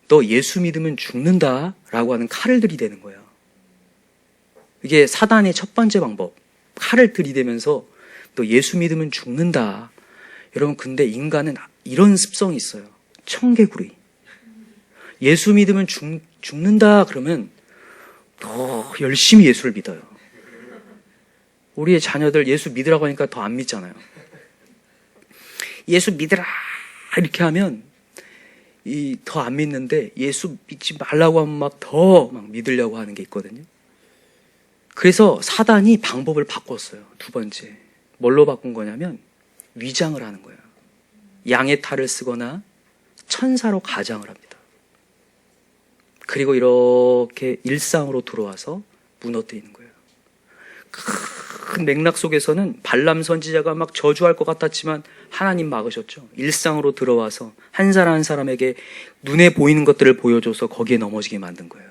너 예수 믿으면 죽는다라고 하는 칼을 들이대는 거예요. 이게 사단의 첫 번째 방법. 칼을 들이대면서 너 예수 믿으면 죽는다. 여러분, 근데 인간은 이런 습성이 있어요. 청개구리. 예수 믿으면 죽는다 그러면 더 열심히 예수를 믿어요. 우리의 자녀들 예수 믿으라고 하니까 더 안 믿잖아요. 예수 믿으라 이렇게 하면 더 안 믿는데, 예수 믿지 말라고 하면 막 더 믿으려고 하는 게 있거든요. 그래서 사단이 방법을 바꿨어요. 두 번째. 뭘로 바꾼 거냐면 위장을 하는 거예요. 양의 탈을 쓰거나 천사로 가장을 합니다. 그리고 이렇게 일상으로 들어와서 무너뜨리는 거예요. 큰 맥락 속에서는 발람 선지자가 막 저주할 것 같았지만 하나님 막으셨죠. 일상으로 들어와서 한 사람 한 사람에게 눈에 보이는 것들을 보여줘서 거기에 넘어지게 만든 거예요.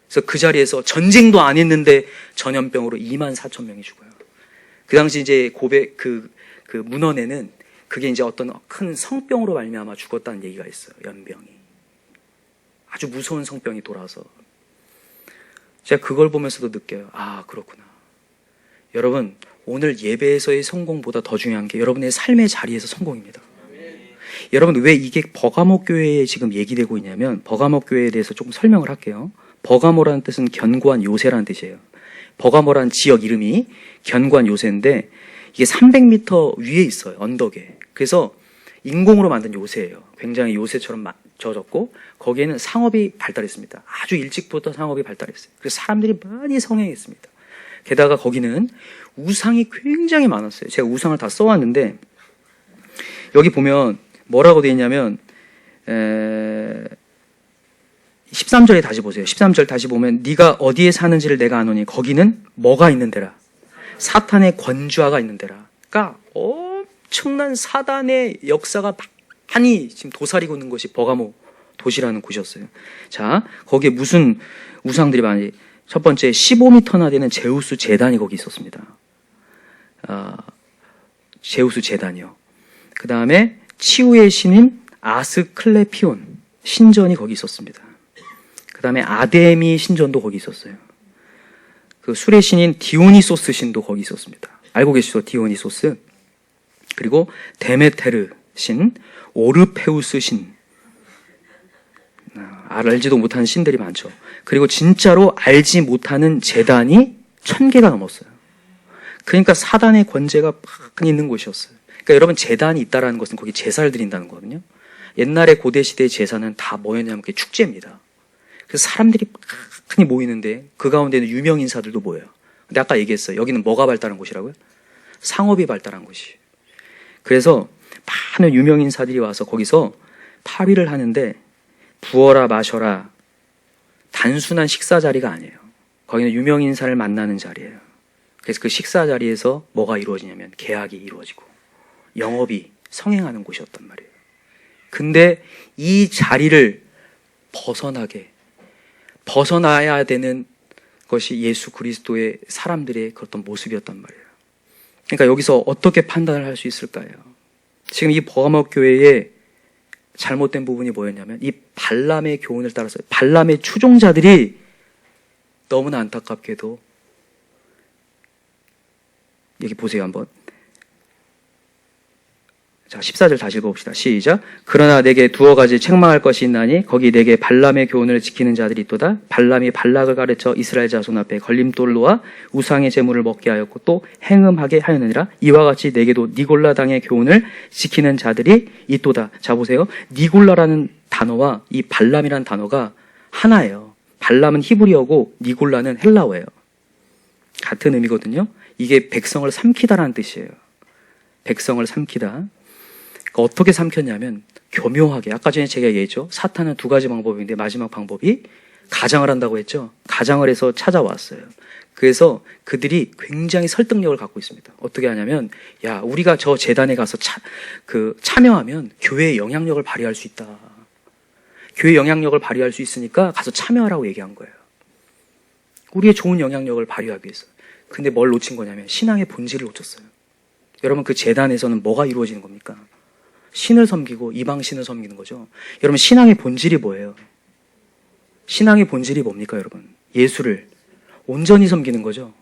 그래서 그 자리에서 전쟁도 안 했는데 전염병으로 24,000명이 죽어요. 그 당시 이제 그 문헌에는 그게 이제 어떤 큰 성병으로 말미암아 죽었다는 얘기가 있어요. 연병이. 아주 무서운 성병이 돌아서. 제가 그걸 보면서도 느껴요. 아, 그렇구나. 여러분, 오늘 예배에서의 성공보다 더 중요한 게 여러분의 삶의 자리에서 성공입니다. 여러분, 왜 이게 버가모 교회에 지금 얘기되고 있냐면, 버가모 교회에 대해서 조금 설명을 할게요. 버가모라는 뜻은 견고한 요새라는 뜻이에요. 버가모라는 지역 이름이 견고한 요새인데, 이게 300m 위에 있어요. 언덕에. 그래서 인공으로 만든 요새예요. 굉장히 요새처럼 져졌고, 거기에는 상업이 발달했습니다. 아주 일찍부터 상업이 발달했어요. 그래서 사람들이 많이 성행했습니다. 게다가 거기는 우상이 굉장히 많았어요. 제가 우상을 다 써왔는데, 여기 보면 뭐라고 되어 있냐면 13절에 다시 보세요. 13절 다시 보면 네가 어디에 사는지를 내가 아노니 거기는 뭐가 있는 데라? 사탄의 권좌가 있는 데라. 그러니까 엄청난 사단의 역사가 많이 지금 도사리고 있는 곳이 버가모 도시라는 곳이었어요. 자, 거기에 무슨 우상들이 많이, 첫 번째 15m나 되는 제우스 제단이 거기 있었습니다. 제우스 제단이요. 그 다음에 치유의 신인 아스클레피온 신전이 거기 있었습니다. 그 다음에 아데미 신전도 거기 있었어요. 그 술의 신인 디오니소스 신도 거기 있었습니다. 알고 계시죠? 디오니소스. 그리고 데메테르 신, 오르페우스 신. 알지도 못하는 신들이 많죠. 그리고 진짜로 알지 못하는 제단이 1000개가 넘었어요. 그러니까 사단의 권세가 막 있는 곳이었어요. 그러니까 여러분, 제단이 있다라는 것은 거기 제사를 드린다는 거거든요. 옛날에 고대 시대의 제사는 다 뭐였냐면 그게 축제입니다. 그래서 사람들이 많이 모이는데 그 가운데는 유명 인사들도 모여요. 근데 아까 얘기했어요. 여기는 뭐가 발달한 곳이라고요? 상업이 발달한 곳이. 그래서 많은 유명 인사들이 와서 거기서 파위를 하는데, 부어라 마셔라, 단순한 식사 자리가 아니에요. 거기는 유명 인사를 만나는 자리예요. 그래서 그 식사 자리에서 뭐가 이루어지냐면 계약이 이루어지고 영업이 성행하는 곳이었단 말이에요. 근데 이 자리를 벗어나야 되는 것이 예수 그리스도의 사람들의 그런 모습이었단 말이에요. 그러니까 여기서 어떻게 판단을 할 수 있을까요? 지금 이 버가모 교회의 잘못된 부분이 뭐였냐면 이 발람의 교훈을 따라서 발람의 추종자들이 너무나 안타깝게도, 여기 보세요 한번. 자, 자, 14절 다시 읽어봅시다. 시작. 그러나 내게 두어 가지 책망할 것이 있나니 거기 내게 발람의 교훈을 지키는 자들이 있도다. 발람이 발락을 가르쳐 이스라엘 자손 앞에 걸림돌을 놓아 우상의 제물을 먹게 하였고 또 행음하게 하였느니라. 이와 같이 내게도 니골라 당의 교훈을 지키는 자들이 있도다. 자, 보세요. 니골라라는 단어와 이 발람이라는 단어가 하나예요. 발람은 히브리어고 니골라는 헬라어예요. 같은 의미거든요. 이게 백성을 삼키다라는 뜻이에요. 백성을 삼키다. 어떻게 삼켰냐면 교묘하게, 아까 전에 제가 얘기했죠. 사탄은 두 가지 방법인데 마지막 방법이 가장을 한다고 했죠. 가장을 해서 찾아왔어요. 그래서 그들이 굉장히 설득력을 갖고 있습니다. 어떻게 하냐면, 야, 우리가 저 재단에 가서 참여하면 교회의 영향력을 발휘할 수 있다. 교회 영향력을 발휘할 수 있으니까 가서 참여하라고 얘기한 거예요. 우리의 좋은 영향력을 발휘하기 위해서. 근데 뭘 놓친 거냐면 신앙의 본질을 놓쳤어요. 여러분, 그 재단에서는 뭐가 이루어지는 겁니까? 신을 섬기고 이방신을 섬기는 거죠. 여러분, 신앙의 본질이 뭐예요? 신앙의 본질이 뭡니까, 여러분? 예수를 온전히 섬기는 거죠.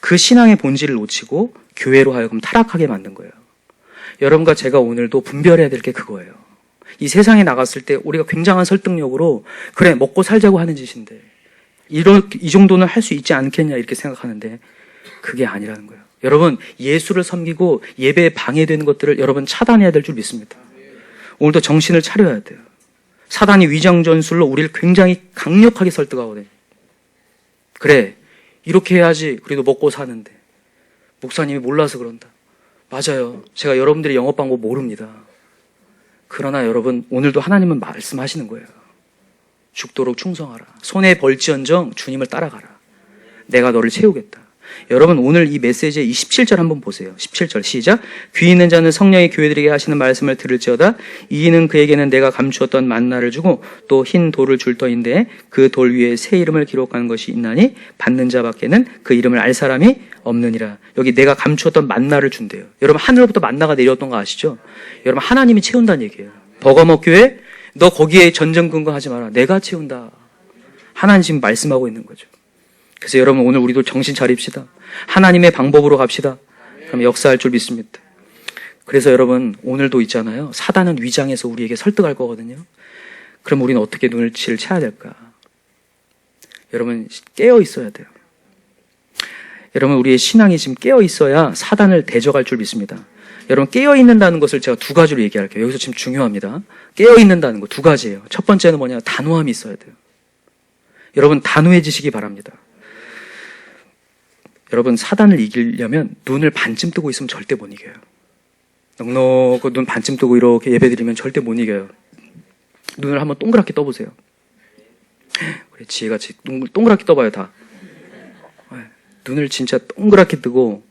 그 신앙의 본질을 놓치고 교회로 하여금 타락하게 만든 거예요. 여러분과 제가 오늘도 분별해야 될 게 그거예요. 이 세상에 나갔을 때 우리가 굉장한 설득력으로 그래, 먹고 살자고 하는 짓인데 이 정도는 할 수 있지 않겠냐 이렇게 생각하는데 그게 아니라는 거예요. 여러분, 예수를 섬기고 예배에 방해되는 것들을 여러분 차단해야 될 줄 믿습니다. 오늘도 정신을 차려야 돼요. 사단이 위장전술로 우리를 굉장히 강력하게 설득하거든요. 그래, 이렇게 해야지 우리도 먹고 사는데 목사님이 몰라서 그런다. 맞아요. 제가 여러분들의 영업 방법 모릅니다. 그러나 여러분, 오늘도 하나님은 말씀하시는 거예요. 죽도록 충성하라. 손에 벌지언정 주님을 따라가라. 내가 너를 채우겠다. 여러분, 오늘 이 메시지의 27절 한번 보세요. 17절 시작. 귀 있는 자는 성령이 교회들에게 하시는 말씀을 들을지어다. 이는 그에게는 내가 감추었던 만나를 주고 또 흰 돌을 줄 터인데 그 돌 위에 새 이름을 기록한 것이 있나니 받는 자밖에는 그 이름을 알 사람이 없느니라. 여기 내가 감추었던 만나를 준대요. 여러분, 하늘로부터 만나가 내렸던 거 아시죠? 여러분, 하나님이 채운다는 얘기예요. 버거먹 교회, 너 거기에 전전 근거하지 마라. 내가 채운다. 하나님 지금 말씀하고 있는 거죠. 그래서 여러분, 오늘 우리도 정신 차립시다. 하나님의 방법으로 갑시다. 그럼 역사할 줄 믿습니다. 그래서 여러분, 오늘도 있잖아요. 사단은 위장해서 우리에게 설득할 거거든요. 그럼 우리는 어떻게 눈치를 채야 될까? 여러분, 깨어 있어야 돼요. 여러분, 우리의 신앙이 지금 깨어 있어야 사단을 대적할 줄 믿습니다. 여러분, 깨어 있는다는 것을 제가 두 가지로 얘기할게요. 여기서 지금 중요합니다. 깨어 있는다는 거 두 가지예요. 첫 번째는 뭐냐? 단호함이 있어야 돼요. 여러분, 단호해지시기 바랍니다. 여러분, 사단을 이기려면 눈을 반쯤 뜨고 있으면 절대 못 이겨요. 넉넉히 눈 반쯤 뜨고 이렇게 예배드리면 절대 못 이겨요. 눈을 한번 동그랗게 떠보세요. 우리 지혜같이 동그랗게 떠봐요, 다. 눈을 진짜 동그랗게 뜨고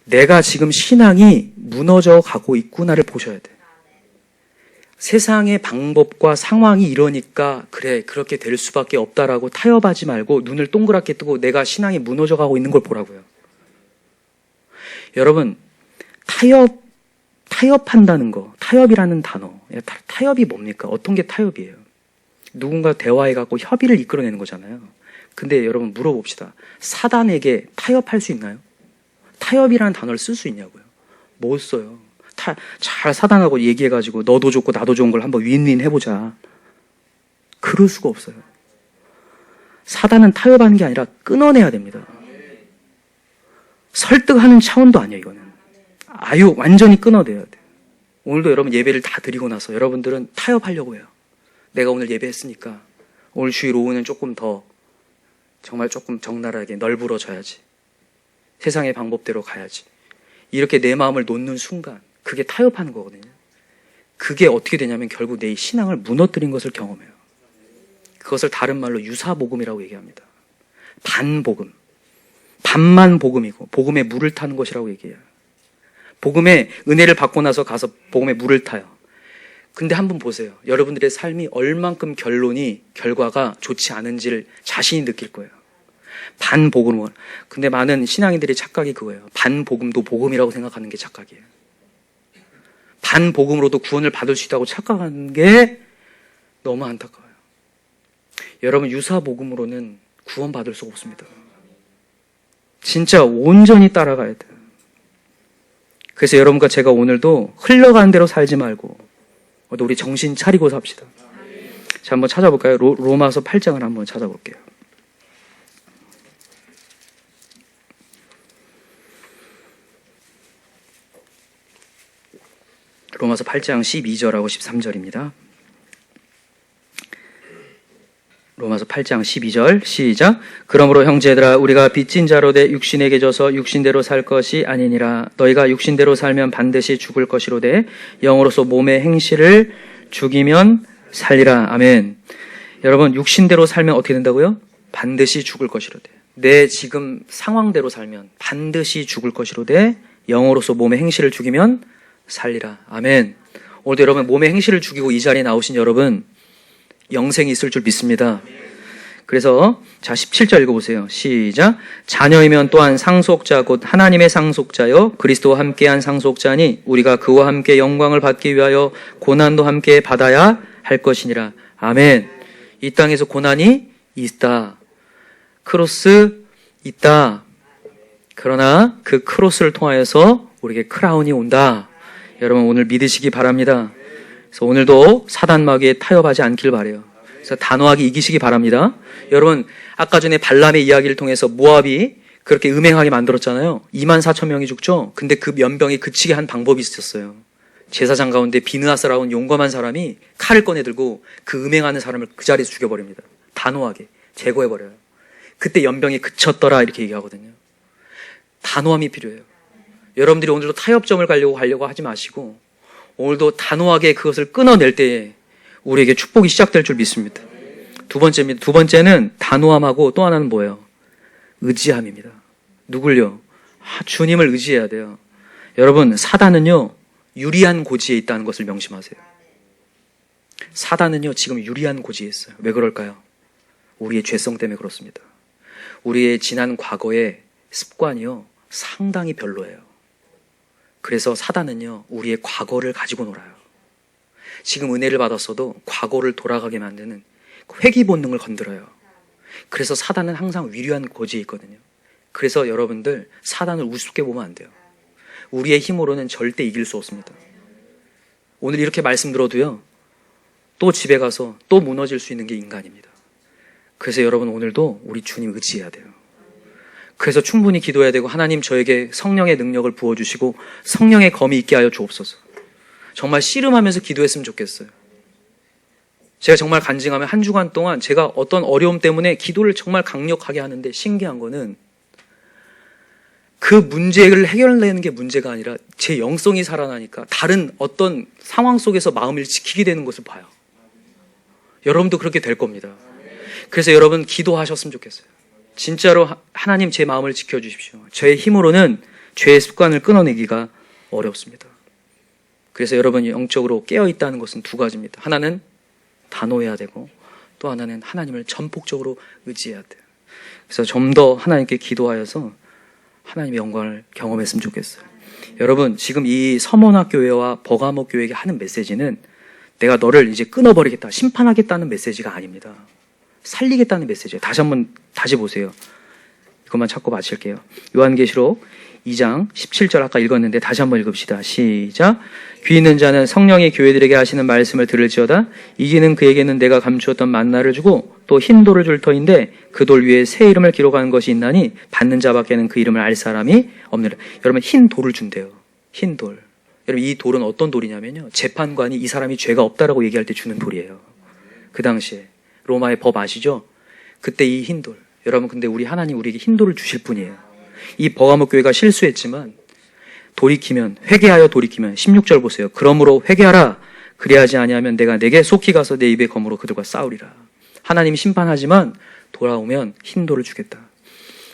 내가 지금 신앙이 무너져 가고 있구나를 보셔야 돼요. 세상의 방법과 상황이 이러니까 그래, 그렇게 될 수밖에 없다라고 타협하지 말고 눈을 동그랗게 뜨고 내가 신앙이 무너져 가고 있는 걸 보라고요. 여러분, 타협한다는 거, 타협이라는 단어, 타협이 뭡니까? 어떤 게 타협이에요? 누군가 대화해갖고 협의를 이끌어내는 거잖아요. 근데 여러분, 물어봅시다. 사단에게 타협할 수 있나요? 타협이라는 단어를 쓸 수 있냐고요? 못 써요. 잘 사단하고 얘기해가지고 너도 좋고 나도 좋은 걸 한번 윈윈 해보자. 그럴 수가 없어요. 사단은 타협하는 게 아니라 끊어내야 됩니다. 설득하는 차원도 아니에요, 이거는. 아유, 완전히 끊어내야 돼요. 오늘도 여러분 예배를 다 드리고 나서 여러분들은 타협하려고 해요. 내가 오늘 예배했으니까 오늘 주일 오후는 조금 더 정말 조금 적나라하게 널브러져야지. 세상의 방법대로 가야지. 이렇게 내 마음을 놓는 순간 그게 타협하는 거거든요. 그게 어떻게 되냐면 결국 내 신앙을 무너뜨린 것을 경험해요. 그것을 다른 말로 유사복음이라고 얘기합니다. 반복음. 반만 복음이고 복음에 물을 타는 것이라고 얘기해요. 복음의 은혜를 받고 나서 가서 복음에 물을 타요. 근데 한번 보세요. 여러분들의 삶이 얼만큼 결과가 좋지 않은지를 자신이 느낄 거예요. 반복음은. 근데 많은 신앙인들의 착각이 그거예요. 반복음도 복음이라고 생각하는 게 착각이에요. 반복음으로도 구원을 받을 수 있다고 착각하는 게 너무 안타까워요. 여러분, 유사복음으로는 구원받을 수가 없습니다. 진짜 온전히 따라가야 돼요. 그래서 여러분과 제가 오늘도 흘러가는 대로 살지 말고 우리 정신 차리고 삽시다. 자, 한번 찾아볼까요? 로마서 8장을 한번 찾아볼게요. 로마서 8장 12절하고 13절입니다. 로마서 8장 12절 시작. 그러므로 형제들아 우리가 빚진 자로 돼 육신에게 져서 육신대로 살 것이 아니니라. 너희가 육신대로 살면 반드시 죽을 것이로되 영으로서 몸의 행실을 죽이면 살리라. 아멘. 여러분, 육신대로 살면 어떻게 된다고요? 반드시 죽을 것이로되. 내 지금 상황대로 살면 반드시 죽을 것이로되 영으로서 몸의 행실을 죽이면 살리라. 아멘. 오늘도 여러분 몸의 행실을 죽이고 이 자리에 나오신 여러분 영생이 있을 줄 믿습니다. 그래서 자 17절 읽어보세요. 시작. 자녀이면 또한 상속자 곧 하나님의 상속자요 그리스도와 함께한 상속자니 우리가 그와 함께 영광을 받기 위하여 고난도 함께 받아야 할 것이니라. 아멘. 이 땅에서 고난이 있다. 크로스 있다. 그러나 그 크로스를 통하여서 우리에게 크라운이 온다. 여러분 오늘 믿으시기 바랍니다. 그래서 오늘도 사단 마귀에 타협하지 않길 바라요. 그래서 단호하게 이기시기 바랍니다. 여러분 아까 전에 발람의 이야기를 통해서 모압이 그렇게 음행하게 만들었잖아요. 24,000명이 죽죠. 근데 그 연병이 그치게 한 방법이 있었어요. 제사장 가운데 비느하스라는 용감한 사람이 칼을 꺼내들고 그 음행하는 사람을 그 자리에서 죽여버립니다. 단호하게 제거해버려요. 그때 연병이 그쳤더라 이렇게 얘기하거든요. 단호함이 필요해요. 여러분들이 오늘도 타협점을 가려고 하지 마시고 오늘도 단호하게 그것을 끊어낼 때에 우리에게 축복이 시작될 줄 믿습니다. 두 번째입니다. 두 번째는 단호함하고 또 하나는 뭐예요? 의지함입니다. 누굴요? 주님을 의지해야 돼요. 여러분 사단은요 유리한 고지에 있다는 것을 명심하세요. 사단은요 지금 유리한 고지에 있어요. 왜 그럴까요? 우리의 죄성 때문에 그렇습니다. 우리의 지난 과거의 습관이요 상당히 별로예요. 그래서 사단은요 우리의 과거를 가지고 놀아요. 지금 은혜를 받았어도 과거를 돌아가게 만드는 회귀 본능을 건드려요. 그래서 사단은 항상 위대한 고지에 있거든요. 그래서 여러분들 사단을 우습게 보면 안 돼요. 우리의 힘으로는 절대 이길 수 없습니다. 오늘 이렇게 말씀 들어도요 또 집에 가서 또 무너질 수 있는 게 인간입니다. 그래서 여러분 오늘도 우리 주님 의지해야 돼요. 그래서 충분히 기도해야 되고 하나님 저에게 성령의 능력을 부어주시고 성령의 검이 있게 하여 주옵소서. 정말 씨름하면서 기도했으면 좋겠어요. 제가 정말 간증하면 한 주간 동안 제가 어떤 어려움 때문에 기도를 정말 강력하게 하는데 신기한 거는 그 문제를 해결내는 게 문제가 아니라 제 영성이 살아나니까 다른 어떤 상황 속에서 마음을 지키게 되는 것을 봐요. 여러분도 그렇게 될 겁니다. 그래서 여러분 기도하셨으면 좋겠어요. 진짜로 하나님 제 마음을 지켜주십시오. 저의 힘으로는 죄의 습관을 끊어내기가 어렵습니다. 그래서 여러분 영적으로 깨어있다는 것은 두 가지입니다. 하나는 단호해야 되고 또 하나는 하나님을 전폭적으로 의지해야 돼요. 그래서 좀 더 하나님께 기도하여서 하나님의 영광을 경험했으면 좋겠어요. 여러분 지금 이 서문학교회와 버가목교회에게 하는 메시지는 내가 너를 이제 끊어버리겠다, 심판하겠다는 메시지가 아닙니다. 살리겠다는 메시지예요. 다시 보세요. 이것만 찾고 마칠게요. 요한계시록 2장 17절 아까 읽었는데 다시 한번 읽읍시다. 시작. 귀 있는 자는 성령이 교회들에게 하시는 말씀을 들을지어다. 이기는 그에게는 내가 감추었던 만나를 주고 또 흰 돌을 줄 터인데 그 돌 위에 새 이름을 기록하는 것이 있나니 받는 자밖에는 그 이름을 알 사람이 없느라. 여러분 흰 돌을 준대요. 흰 돌. 여러분 이 돌은 어떤 돌이냐면요. 재판관이 이 사람이 죄가 없다라고 얘기할 때 주는 돌이에요. 그 당시에. 로마의 법 아시죠? 그때 이 흰 돌. 여러분 근데 우리 하나님 우리에게 흰 돌을 주실 분이에요. 이 버가목 교회가 실수했지만 돌이키면 회개하여 돌이키면 16절 보세요. 그러므로 회개하라. 그리하지 아니하면 내가 내게 속히 가서 내 입의 검으로 그들과 싸우리라. 하나님이 심판하지만 돌아오면 흰 돌을 주겠다.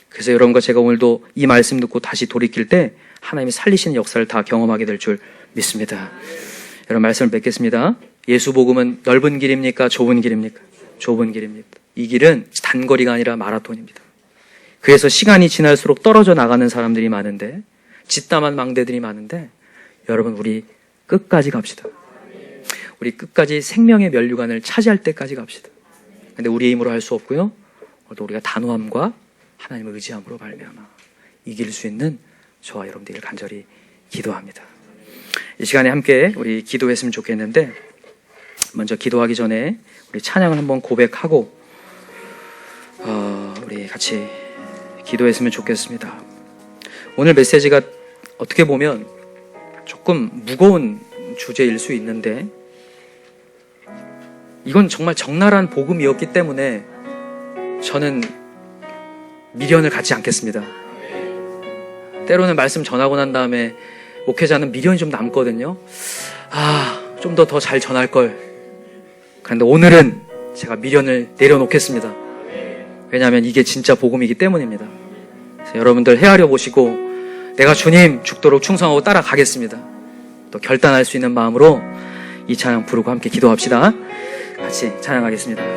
그래서 여러분과 제가 오늘도 이 말씀 듣고 다시 돌이킬 때 하나님이 살리시는 역사를 다 경험하게 될 줄 믿습니다. 여러분 말씀을 맺겠습니다. 예수 복음은 넓은 길입니까? 좁은 길입니까? 좁은 길입니다. 이 길은 단거리가 아니라 마라톤입니다. 그래서 시간이 지날수록 떨어져 나가는 사람들이 많은데 짓담한 망대들이 많은데 여러분 우리 끝까지 갑시다. 우리 끝까지 생명의 면류관을 차지할 때까지 갑시다. 근데 우리의 힘으로 할 수 없고요. 또 우리가 단호함과 하나님의 의지함으로 말미암아 이길 수 있는 저와 여러분들을 간절히 기도합니다. 이 시간에 함께 우리 기도했으면 좋겠는데, 먼저 기도하기 전에 우리 찬양을 한번 고백하고 우리 같이 기도했으면 좋겠습니다. 오늘 메시지가 어떻게 보면 조금 무거운 주제일 수 있는데, 이건 정말 적나라한 복음이었기 때문에 저는 미련을 갖지 않겠습니다. 때로는 말씀 전하고 난 다음에 목회자는 미련이 좀 남거든요. 좀 더 잘 전할 걸. 그런데 오늘은 제가 미련을 내려놓겠습니다. 왜냐하면 이게 진짜 복음이기 때문입니다. 그래서 여러분들 헤아려 보시고 내가 주님 죽도록 충성하고 따라가겠습니다. 또 결단할 수 있는 마음으로 이 찬양 부르고 함께 기도합시다. 같이 찬양하겠습니다.